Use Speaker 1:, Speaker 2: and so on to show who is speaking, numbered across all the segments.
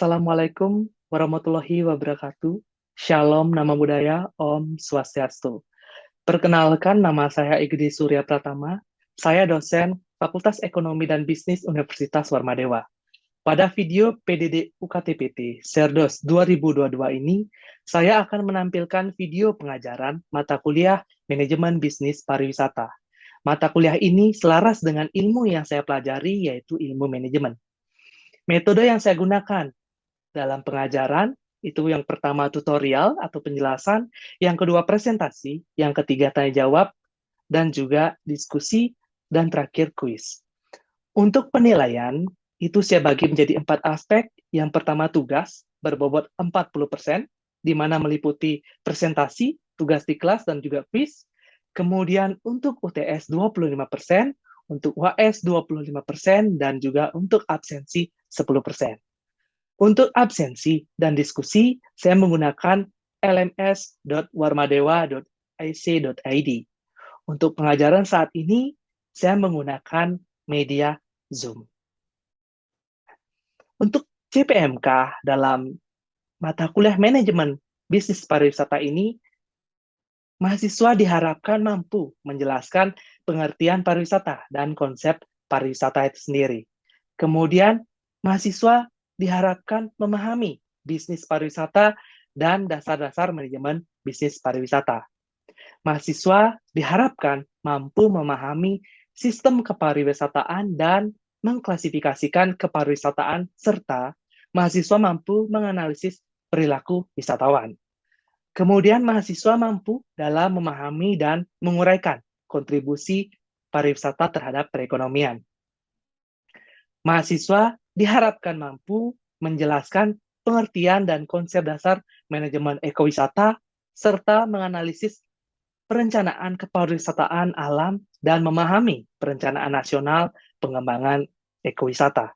Speaker 1: Assalamualaikum warahmatullahi wabarakatuh. Shalom, nama budaya, Om Swastiastu. Perkenalkan, nama saya Igede Surya Pratama. Saya dosen Fakultas Ekonomi dan Bisnis Universitas Warmadewa. Pada video PDD UKTPT Serdos 2022 ini, saya akan menampilkan video pengajaran mata kuliah Manajemen Bisnis Pariwisata. Mata kuliah ini selaras dengan ilmu yang saya pelajari, yaitu ilmu manajemen. Metode yang saya gunakan dalam pengajaran, itu yang pertama tutorial atau penjelasan, yang kedua presentasi, yang ketiga tanya jawab, dan juga diskusi, dan terakhir kuis. Untuk penilaian, itu saya bagi menjadi 4 aspek. Yang pertama tugas, berbobot 40%, di mana meliputi presentasi, tugas di kelas, dan juga kuis. Kemudian untuk UTS 25%, untuk UAS 25%, dan juga untuk absensi 10%. Untuk absensi dan diskusi, saya menggunakan lms.warmadewa.ic.id. Untuk pengajaran saat ini, saya menggunakan media Zoom. Untuk CPMK dalam mata kuliah manajemen bisnis pariwisata ini, mahasiswa diharapkan mampu menjelaskan pengertian pariwisata dan konsep pariwisata itu sendiri. Kemudian, mahasiswa diharapkan memahami bisnis pariwisata dan dasar-dasar manajemen bisnis pariwisata. Mahasiswa diharapkan mampu memahami sistem kepariwisataan dan mengklasifikasikan kepariwisataan, serta mahasiswa mampu menganalisis perilaku wisatawan. Kemudian mahasiswa mampu dalam memahami dan menguraikan kontribusi pariwisata terhadap perekonomian. Mahasiswa diharapkan mampu menjelaskan pengertian dan konsep dasar manajemen ekowisata, serta menganalisis perencanaan kepariwisataan alam dan memahami perencanaan nasional pengembangan ekowisata.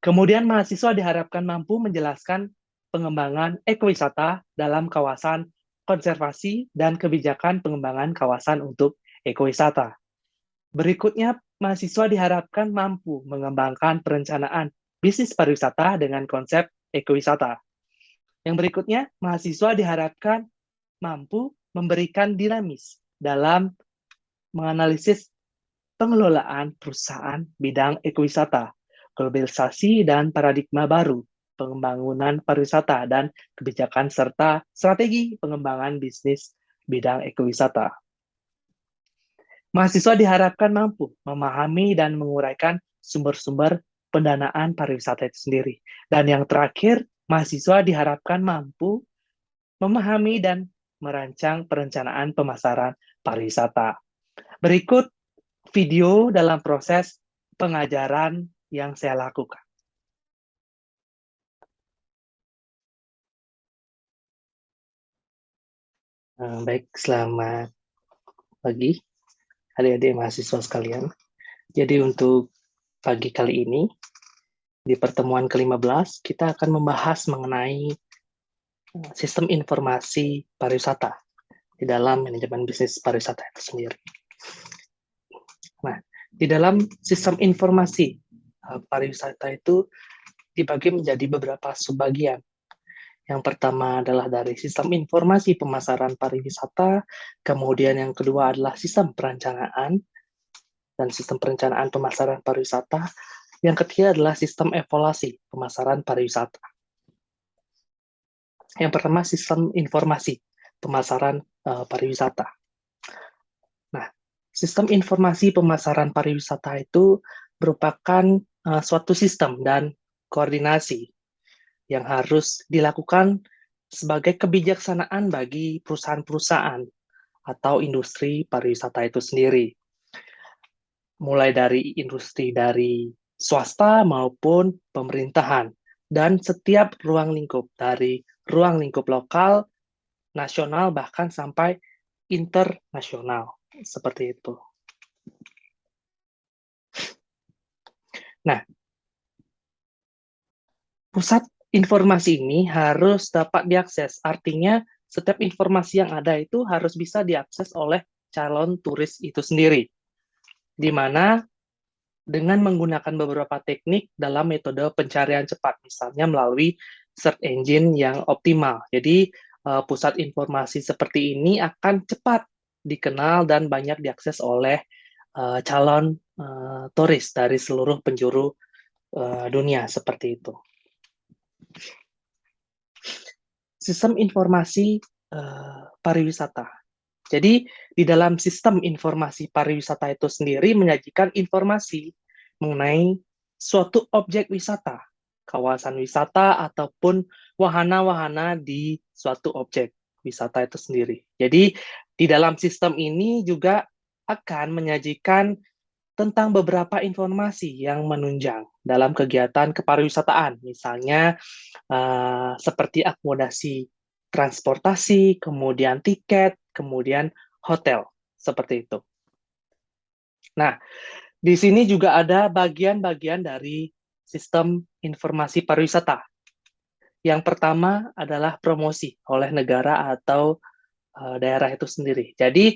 Speaker 1: Kemudian mahasiswa diharapkan mampu menjelaskan pengembangan ekowisata dalam kawasan konservasi dan kebijakan pengembangan kawasan untuk ekowisata. Berikutnya, mahasiswa diharapkan mampu mengembangkan perencanaan bisnis pariwisata dengan konsep ekowisata. Yang berikutnya, mahasiswa diharapkan mampu memberikan dinamis dalam menganalisis pengelolaan perusahaan bidang ekowisata, globalisasi dan paradigma baru, pembangunan pariwisata, dan kebijakan serta strategi pengembangan bisnis bidang ekowisata. Mahasiswa diharapkan mampu memahami dan menguraikan sumber-sumber pendanaan pariwisata itu sendiri. Dan yang terakhir, mahasiswa diharapkan mampu memahami dan merancang perencanaan pemasaran pariwisata. Berikut video dalam proses pengajaran yang saya lakukan. Baik, selamat pagi adik-adik mahasiswa sekalian. Jadi untuk pagi kali ini, di pertemuan ke-15, kita akan membahas mengenai sistem informasi pariwisata di dalam manajemen bisnis pariwisata itu sendiri. Nah, di dalam sistem informasi pariwisata itu dibagi menjadi beberapa subbagian. Yang pertama adalah dari sistem informasi pemasaran pariwisata, kemudian yang kedua adalah sistem perencanaan dan sistem perencanaan pemasaran pariwisata, yang ketiga adalah sistem evaluasi pemasaran pariwisata. Yang pertama, sistem informasi pemasaran pariwisata. Nah, sistem informasi pemasaran pariwisata itu merupakan suatu sistem dan koordinasi yang harus dilakukan sebagai kebijaksanaan bagi perusahaan-perusahaan atau industri pariwisata itu sendiri. Mulai dari industri dari swasta maupun pemerintahan, dan setiap ruang lingkup, dari ruang lingkup lokal, nasional, bahkan sampai internasional. Seperti itu. Nah, pusat informasi ini harus dapat diakses. Artinya, setiap informasi yang ada itu harus bisa diakses oleh calon turis itu sendiri. Di mana dengan menggunakan beberapa teknik dalam metode pencarian cepat, misalnya melalui search engine yang optimal. Jadi, pusat informasi seperti ini akan cepat dikenal dan banyak diakses oleh calon turis dari seluruh penjuru dunia, seperti itu. Sistem informasi pariwisata. Jadi, di dalam sistem informasi pariwisata itu sendiri menyajikan informasi mengenai suatu objek wisata, kawasan wisata, ataupun wahana-wahana di suatu objek wisata itu sendiri. Jadi, di dalam sistem ini juga akan menyajikan tentang beberapa informasi yang menunjang dalam kegiatan kepariwisataan, misalnya seperti akomodasi transportasi, kemudian tiket, kemudian hotel, seperti itu. Nah, di sini juga ada bagian-bagian dari sistem informasi pariwisata. Yang pertama adalah promosi oleh negara atau daerah itu sendiri. Jadi,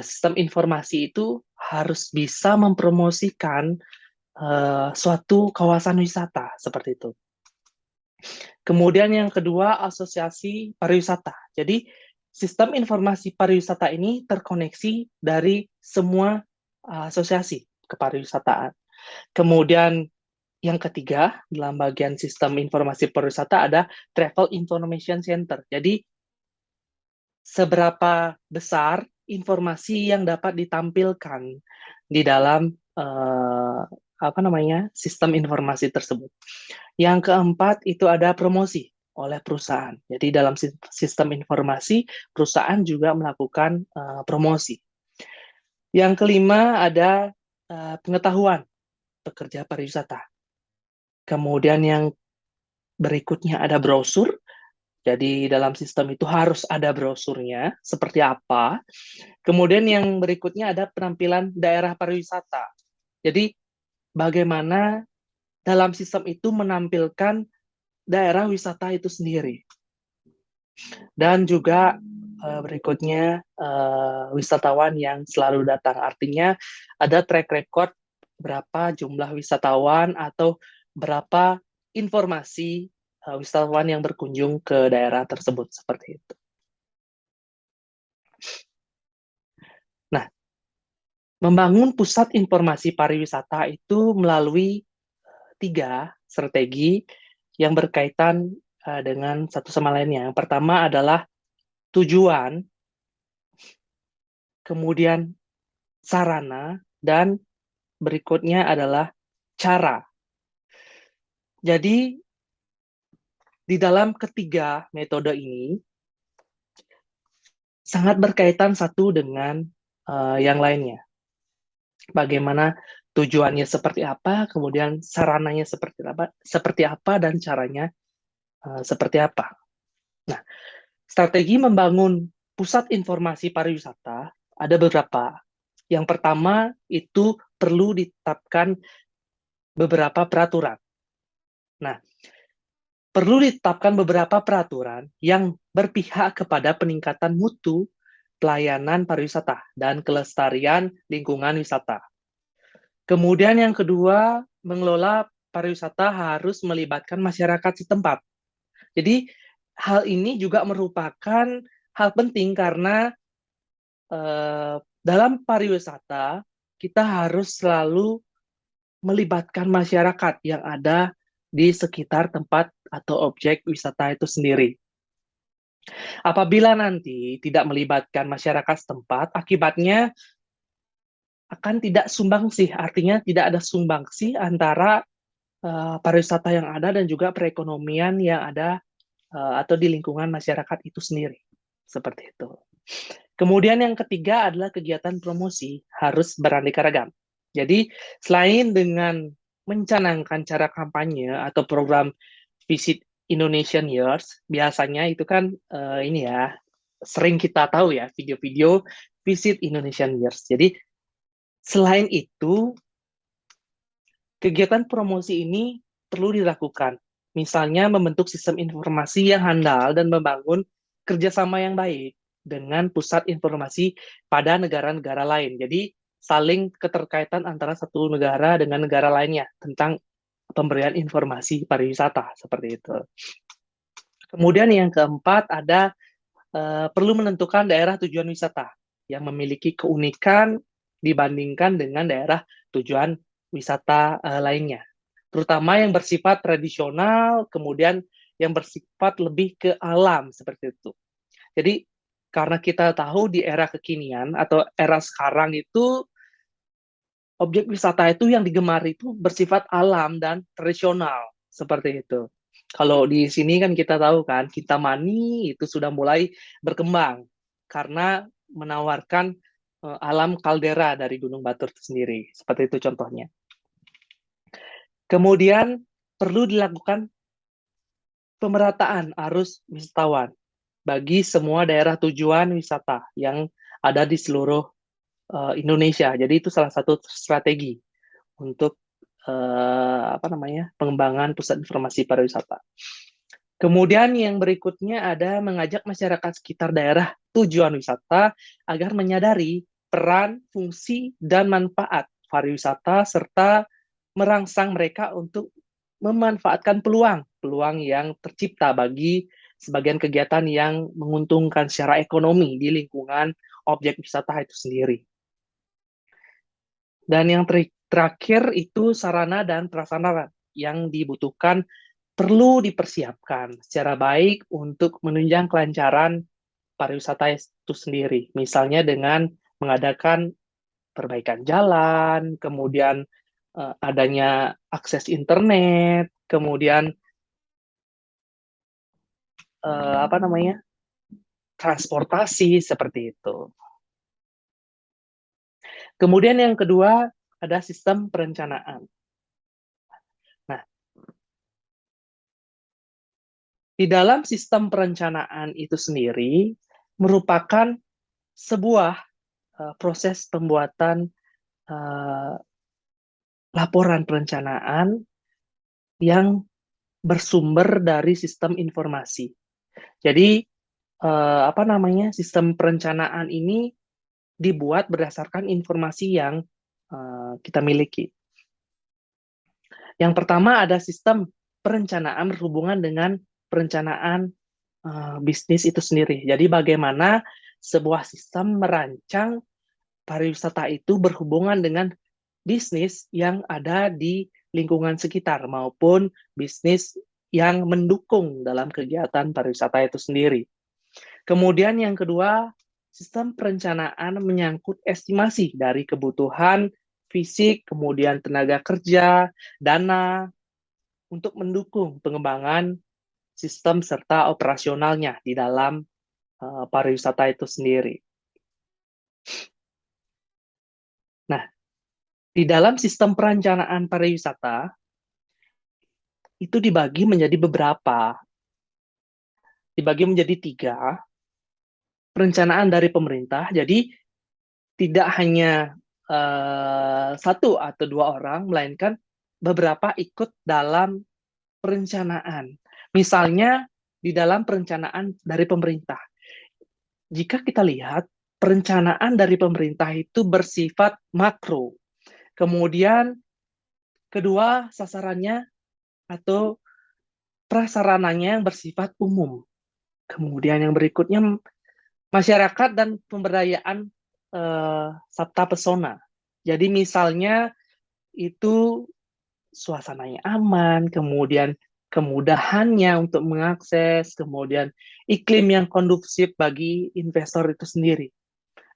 Speaker 1: sistem informasi itu harus bisa mempromosikan suatu kawasan wisata, seperti itu. Kemudian yang kedua, asosiasi pariwisata. Jadi, sistem informasi pariwisata ini terkoneksi dari semua asosiasi kepariwisataan. Kemudian yang ketiga, dalam bagian sistem informasi pariwisata ada Travel Information Center. Jadi, seberapa besar informasi yang dapat ditampilkan di dalam sistem informasi tersebut. Yang keempat itu ada promosi oleh perusahaan. Jadi dalam sistem informasi, perusahaan juga melakukan promosi. Yang kelima ada pengetahuan pekerja pariwisata. Kemudian yang berikutnya ada brosur. Jadi dalam sistem itu harus ada brosurnya, seperti apa. Kemudian yang berikutnya ada penampilan daerah pariwisata. Jadi bagaimana dalam sistem itu menampilkan daerah wisata itu sendiri. Dan juga berikutnya wisatawan yang selalu datang. Artinya ada track record berapa jumlah wisatawan atau berapa informasi wisatawan yang berkunjung ke daerah tersebut, seperti itu. Nah, membangun pusat informasi pariwisata itu melalui 3 strategi yang berkaitan dengan satu sama lainnya. Yang pertama adalah tujuan, kemudian sarana, dan berikutnya adalah cara. Jadi, di dalam ketiga metode ini, sangat berkaitan satu dengan yang lainnya. Bagaimana tujuannya seperti apa, kemudian sarananya seperti apa, dan caranya seperti apa. Nah, strategi membangun pusat informasi pariwisata ada beberapa. Yang pertama itu perlu ditetapkan beberapa peraturan. Nah, perlu ditetapkan beberapa peraturan yang berpihak kepada peningkatan mutu pelayanan pariwisata dan kelestarian lingkungan wisata. Kemudian yang kedua, mengelola pariwisata harus melibatkan masyarakat setempat. Jadi, hal ini juga merupakan hal penting karena dalam pariwisata kita harus selalu melibatkan masyarakat yang ada di sekitar tempat atau objek wisata itu sendiri. Apabila nanti tidak melibatkan masyarakat setempat, akibatnya akan tidak sumbangsih, artinya tidak ada sumbangsih antara pariwisata yang ada dan juga perekonomian yang ada atau di lingkungan masyarakat itu sendiri. Seperti itu. Kemudian yang ketiga adalah kegiatan promosi harus beraneka ragam. Jadi selain dengan mencanangkan cara kampanye atau program Visit Indonesian Years, biasanya itu kan sering kita tahu ya video-video Visit Indonesian Years. Jadi selain itu kegiatan promosi ini perlu dilakukan. Misalnya membentuk sistem informasi yang handal dan membangun kerjasama yang baik dengan pusat informasi pada negara-negara lain. Jadi saling keterkaitan antara satu negara dengan negara lainnya tentang pemberian informasi pariwisata seperti itu. Kemudian yang keempat ada perlu menentukan daerah tujuan wisata yang memiliki keunikan dibandingkan dengan daerah tujuan wisata lainnya. Terutama yang bersifat tradisional, kemudian yang bersifat lebih ke alam seperti itu. Jadi karena kita tahu di era kekinian atau era sekarang itu objek wisata itu yang digemari itu bersifat alam dan tradisional seperti itu. Kalau di sini kan kita tahu kan, Kintamani itu sudah mulai berkembang karena menawarkan alam kaldera dari Gunung Batur itu sendiri. Seperti itu contohnya. Kemudian perlu dilakukan pemerataan arus wisatawan bagi semua daerah tujuan wisata yang ada di seluruh Indonesia. Jadi itu salah satu strategi untuk pengembangan pusat informasi pariwisata. Kemudian yang berikutnya ada mengajak masyarakat sekitar daerah tujuan wisata agar menyadari peran, fungsi, dan manfaat pariwisata serta merangsang mereka untuk memanfaatkan peluang yang tercipta bagi sebagian kegiatan yang menguntungkan secara ekonomi di lingkungan objek wisata itu sendiri. Dan yang terakhir itu sarana dan prasarana yang dibutuhkan perlu dipersiapkan secara baik untuk menunjang kelancaran pariwisata itu sendiri. Misalnya dengan mengadakan perbaikan jalan, kemudian adanya akses internet, kemudian transportasi seperti itu. Kemudian yang kedua ada sistem perencanaan. Nah, di dalam sistem perencanaan itu sendiri merupakan sebuah proses pembuatan laporan perencanaan yang bersumber dari sistem informasi. Jadi sistem perencanaan ini dibuat berdasarkan informasi yang kita miliki. Yang pertama ada sistem perencanaan berhubungan dengan perencanaan bisnis itu sendiri. Jadi bagaimana sebuah sistem merancang pariwisata itu berhubungan dengan bisnis yang ada di lingkungan sekitar maupun bisnis yang mendukung dalam kegiatan pariwisata itu sendiri. Kemudian yang kedua, sistem perencanaan menyangkut estimasi dari kebutuhan fisik, kemudian tenaga kerja, dana, untuk mendukung pengembangan sistem serta operasionalnya di dalam pariwisata itu sendiri. Nah, di dalam sistem perencanaan pariwisata, itu dibagi menjadi beberapa. Dibagi menjadi 3. Perencanaan dari pemerintah, jadi tidak hanya 1 atau 2 orang, melainkan beberapa ikut dalam perencanaan. Misalnya, di dalam perencanaan dari pemerintah. Jika kita lihat, perencanaan dari pemerintah itu bersifat makro. Kemudian, kedua, sasarannya atau prasarananya yang bersifat umum. Kemudian yang berikutnya, masyarakat dan pemberdayaan sabta pesona. Jadi misalnya itu suasananya aman, kemudian kemudahannya untuk mengakses, kemudian iklim yang kondusif bagi investor itu sendiri.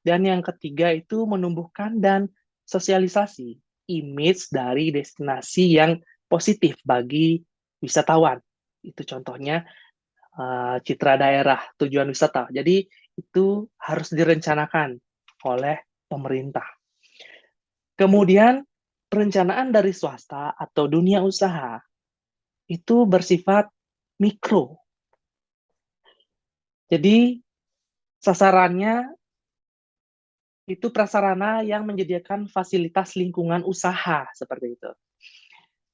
Speaker 1: Dan yang ketiga itu menumbuhkan dan sosialisasi image dari destinasi yang positif bagi wisatawan. Itu contohnya citra daerah tujuan wisata. Jadi itu harus direncanakan oleh pemerintah. Kemudian perencanaan dari swasta atau dunia usaha itu bersifat mikro. Jadi sasarannya itu prasarana yang menyediakan fasilitas lingkungan usaha seperti itu.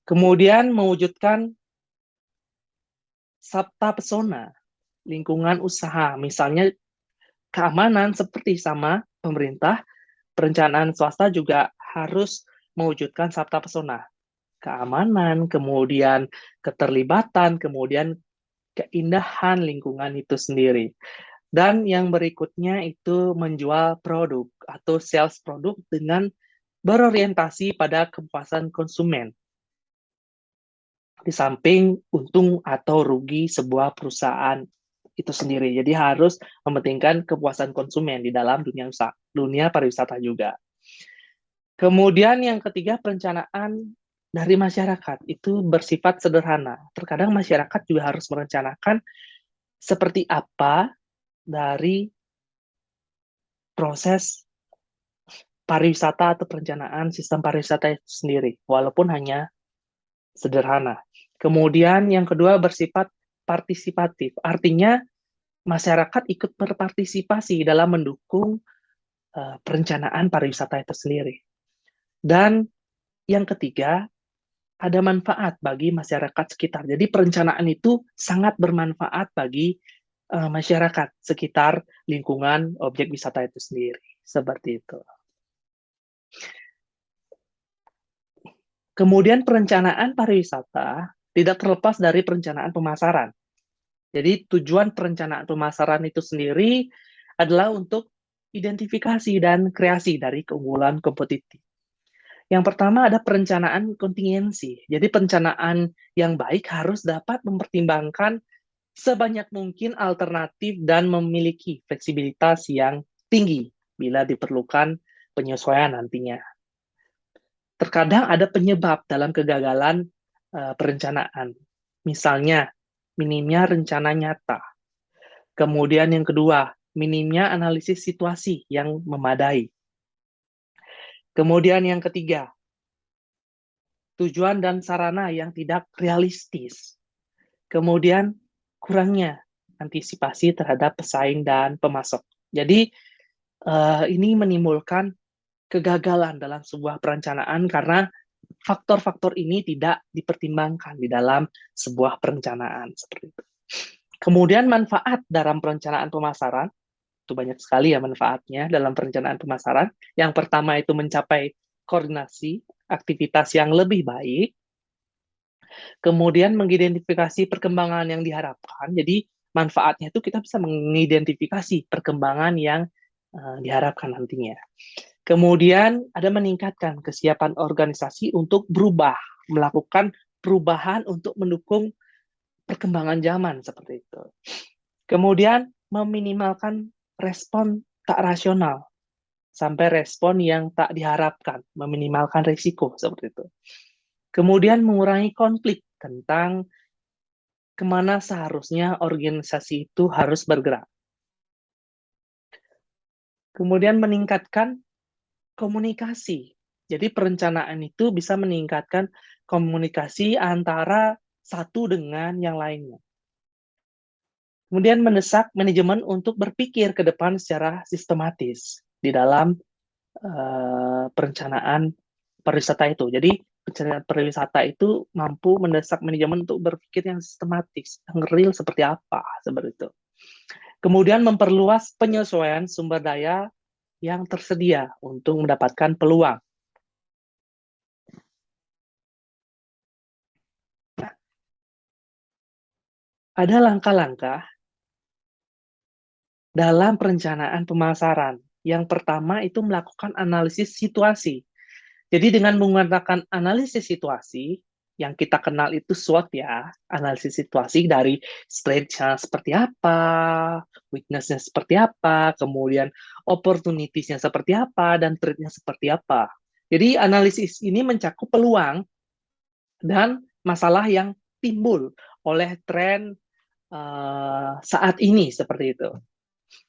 Speaker 1: Kemudian mewujudkan sabta pesona lingkungan usaha, misalnya keamanan seperti sama pemerintah, perencanaan swasta juga harus mewujudkan sabta pesona, keamanan, kemudian keterlibatan, kemudian keindahan lingkungan itu sendiri. Dan yang berikutnya itu menjual produk atau sales produk dengan berorientasi pada kepuasan konsumen. Di samping untung atau rugi sebuah perusahaan itu sendiri. Jadi harus mementingkan kepuasan konsumen di dalam dunia pariwisata juga. Kemudian yang ketiga, perencanaan dari masyarakat itu bersifat sederhana. Terkadang masyarakat juga harus merencanakan seperti apa dari proses pariwisata atau perencanaan sistem pariwisata itu sendiri, walaupun hanya sederhana. Kemudian yang kedua bersifat partisipatif, artinya masyarakat ikut berpartisipasi dalam mendukung perencanaan pariwisata itu sendiri. Dan yang ketiga, ada manfaat bagi masyarakat sekitar. Jadi perencanaan itu sangat bermanfaat bagi masyarakat sekitar lingkungan objek wisata itu sendiri. Seperti itu. Kemudian perencanaan pariwisata tidak terlepas dari perencanaan pemasaran. Jadi tujuan perencanaan pemasaran itu sendiri adalah untuk identifikasi dan kreasi dari keunggulan kompetitif. Yang pertama ada perencanaan kontingensi. Jadi perencanaan yang baik harus dapat mempertimbangkan sebanyak mungkin alternatif dan memiliki fleksibilitas yang tinggi bila diperlukan penyesuaian nantinya. Terkadang ada penyebab dalam kegagalan perencanaan. Misalnya, minimnya rencana nyata. Kemudian yang kedua, minimnya analisis situasi yang memadai. Kemudian yang ketiga, tujuan dan sarana yang tidak realistis. Kemudian kurangnya antisipasi terhadap pesaing dan pemasok. Jadi ini menimbulkan kegagalan dalam sebuah perencanaan karena faktor-faktor ini tidak dipertimbangkan di dalam sebuah perencanaan seperti itu. Kemudian manfaat dalam perencanaan pemasaran, itu banyak sekali ya manfaatnya dalam perencanaan pemasaran. Yang pertama itu mencapai koordinasi aktivitas yang lebih baik, kemudian mengidentifikasi perkembangan yang diharapkan. Jadi manfaatnya itu kita bisa mengidentifikasi perkembangan yang diharapkan nantinya. Kemudian ada meningkatkan kesiapan organisasi untuk berubah, melakukan perubahan untuk mendukung perkembangan zaman seperti itu. Kemudian meminimalkan respon tak rasional sampai respon yang tak diharapkan, meminimalkan risiko seperti itu. Kemudian mengurangi konflik tentang kemana seharusnya organisasi itu harus bergerak. Kemudian meningkatkan komunikasi. Jadi perencanaan itu bisa meningkatkan komunikasi antara satu dengan yang lainnya. Kemudian mendesak manajemen untuk berpikir ke depan secara sistematis di dalam perencanaan pariwisata itu. Jadi perencanaan pariwisata itu mampu mendesak manajemen untuk berpikir yang sistematis, yang real seperti apa, seperti itu. Kemudian memperluas penyesuaian sumber daya yang tersedia untuk mendapatkan peluang. Nah, ada langkah-langkah dalam perencanaan pemasaran. Yang pertama itu melakukan analisis situasi. Jadi dengan menggunakan analisis situasi, yang kita kenal itu SWOT ya, analisis situasi dari strength-nya seperti apa, weakness-nya seperti apa, kemudian opportunities-nya seperti apa, dan threat-nya seperti apa. Jadi analisis ini mencakup peluang dan masalah yang timbul oleh tren saat ini seperti itu.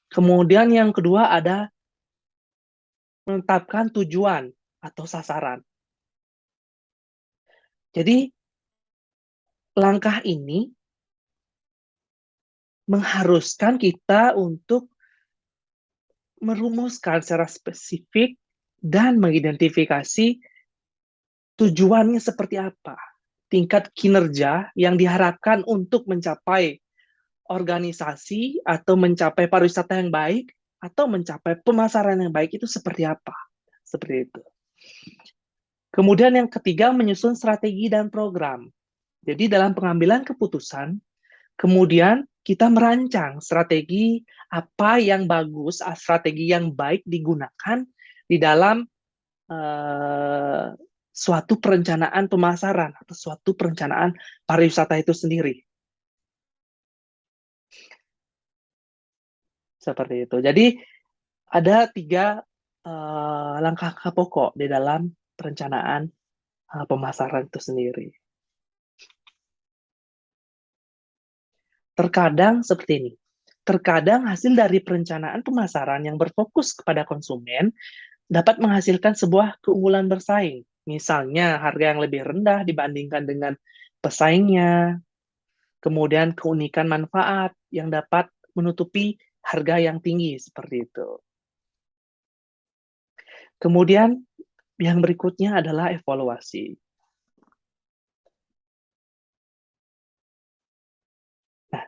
Speaker 1: Kemudian yang kedua ada menetapkan tujuan atau sasaran. Jadi langkah ini mengharuskan kita untuk merumuskan secara spesifik dan mengidentifikasi tujuannya seperti apa, tingkat kinerja yang diharapkan untuk mencapai organisasi atau mencapai pariwisata yang baik atau mencapai pemasaran yang baik itu seperti apa. seperti itu. Kemudian yang ketiga, menyusun strategi dan program. Jadi dalam pengambilan keputusan, kemudian kita merancang strategi apa yang bagus, strategi yang baik digunakan di dalam suatu perencanaan pemasaran atau suatu perencanaan pariwisata itu sendiri. Seperti itu. Jadi ada 3 langkah pokok di dalam perencanaan pemasaran itu sendiri. Terkadang seperti ini. Terkadang hasil dari perencanaan pemasaran yang berfokus kepada konsumen dapat menghasilkan sebuah keunggulan bersaing. Misalnya harga yang lebih rendah dibandingkan dengan pesaingnya, kemudian keunikan manfaat yang dapat menutupi harga yang tinggi seperti itu. Kemudian yang berikutnya adalah evaluasi. Nah,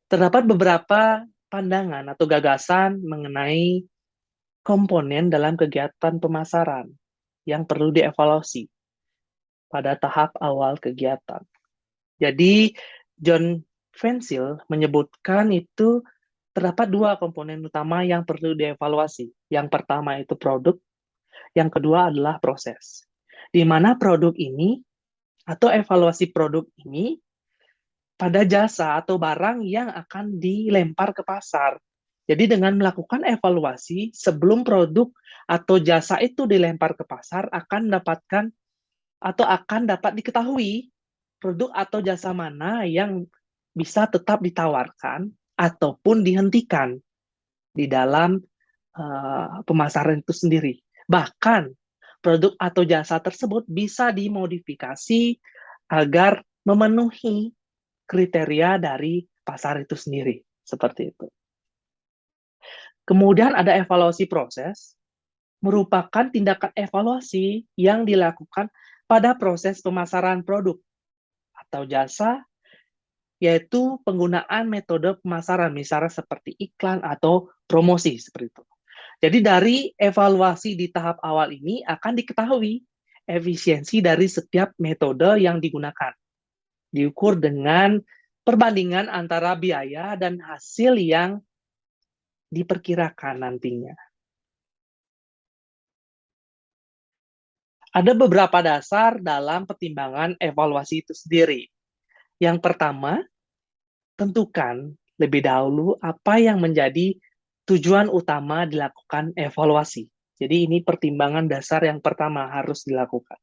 Speaker 1: terdapat beberapa pandangan atau gagasan mengenai komponen dalam kegiatan pemasaran yang perlu dievaluasi pada tahap awal kegiatan. Jadi, John Fensil menyebutkan itu terdapat 2 komponen utama yang perlu dievaluasi. Yang pertama itu produk, yang kedua adalah proses. Di mana produk ini atau evaluasi produk ini pada jasa atau barang yang akan dilempar ke pasar. Jadi dengan melakukan evaluasi sebelum produk atau jasa itu dilempar ke pasar akan mendapatkan atau akan dapat diketahui produk atau jasa mana yang bisa tetap ditawarkan ataupun dihentikan di dalam pemasaran itu sendiri. Bahkan produk atau jasa tersebut bisa dimodifikasi agar memenuhi kriteria dari pasar itu sendiri. Seperti itu. Kemudian ada evaluasi proses, merupakan tindakan evaluasi yang dilakukan pada proses pemasaran produk atau jasa, yaitu penggunaan metode pemasaran, misalnya seperti iklan atau promosi, seperti itu. Jadi dari evaluasi di tahap awal ini akan diketahui efisiensi dari setiap metode yang digunakan. Diukur dengan perbandingan antara biaya dan hasil yang diperkirakan nantinya. Ada beberapa dasar dalam pertimbangan evaluasi itu sendiri. Yang pertama, tentukan lebih dahulu apa yang menjadi tujuan utama dilakukan evaluasi. Jadi ini pertimbangan dasar yang pertama harus dilakukan.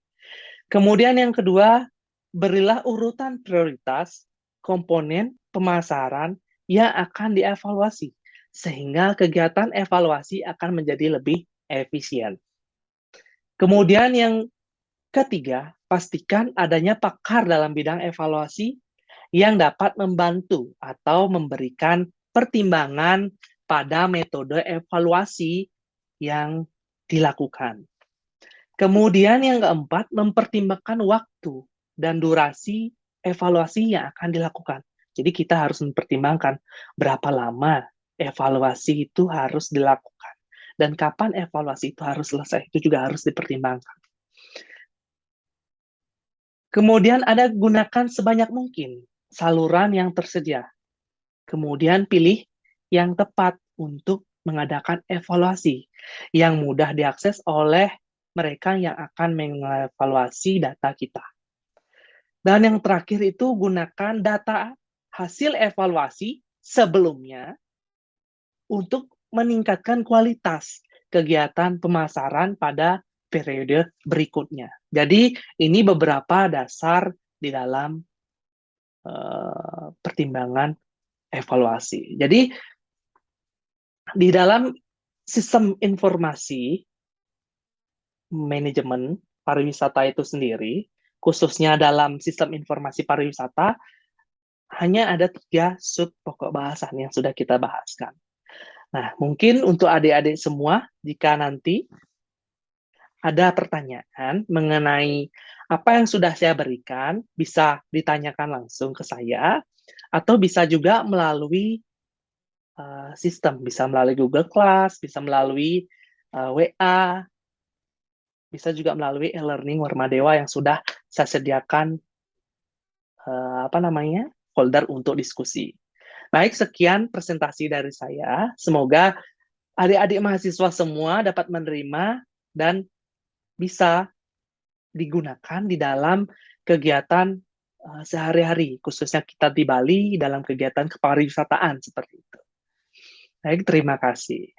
Speaker 1: Kemudian yang kedua, berilah urutan prioritas komponen pemasaran yang akan dievaluasi, sehingga kegiatan evaluasi akan menjadi lebih efisien. Kemudian yang ketiga, pastikan adanya pakar dalam bidang evaluasi yang dapat membantu atau memberikan pertimbangan pada metode evaluasi yang dilakukan. Kemudian yang keempat, mempertimbangkan waktu dan durasi evaluasi yang akan dilakukan. Jadi kita harus mempertimbangkan berapa lama evaluasi itu harus dilakukan. Dan kapan evaluasi itu harus selesai, itu juga harus dipertimbangkan. Kemudian ada gunakan sebanyak mungkin saluran yang tersedia. Kemudian pilih yang tepat untuk mengadakan evaluasi yang mudah diakses oleh mereka yang akan mengevaluasi data kita. Dan yang terakhir itu gunakan data hasil evaluasi sebelumnya untuk meningkatkan kualitas kegiatan pemasaran pada periode berikutnya. Jadi ini beberapa dasar di dalam pertimbangan evaluasi. Jadi di dalam sistem informasi manajemen pariwisata itu sendiri, khususnya dalam sistem informasi pariwisata, hanya ada 3 sub pokok bahasan yang sudah kita bahaskan. Nah, mungkin untuk adik-adik semua, jika nanti ada pertanyaan mengenai apa yang sudah saya berikan, bisa ditanyakan langsung ke saya, atau bisa juga melalui sistem, bisa melalui Google Class, bisa melalui WA, bisa juga melalui e-learning Warmadewa yang sudah saya sediakan folder untuk diskusi. Baik, sekian presentasi dari saya. Semoga adik-adik mahasiswa semua dapat menerima dan bisa digunakan di dalam kegiatan sehari-hari, khususnya kita di Bali dalam kegiatan kepariwisataan seperti itu. Baik, terima kasih.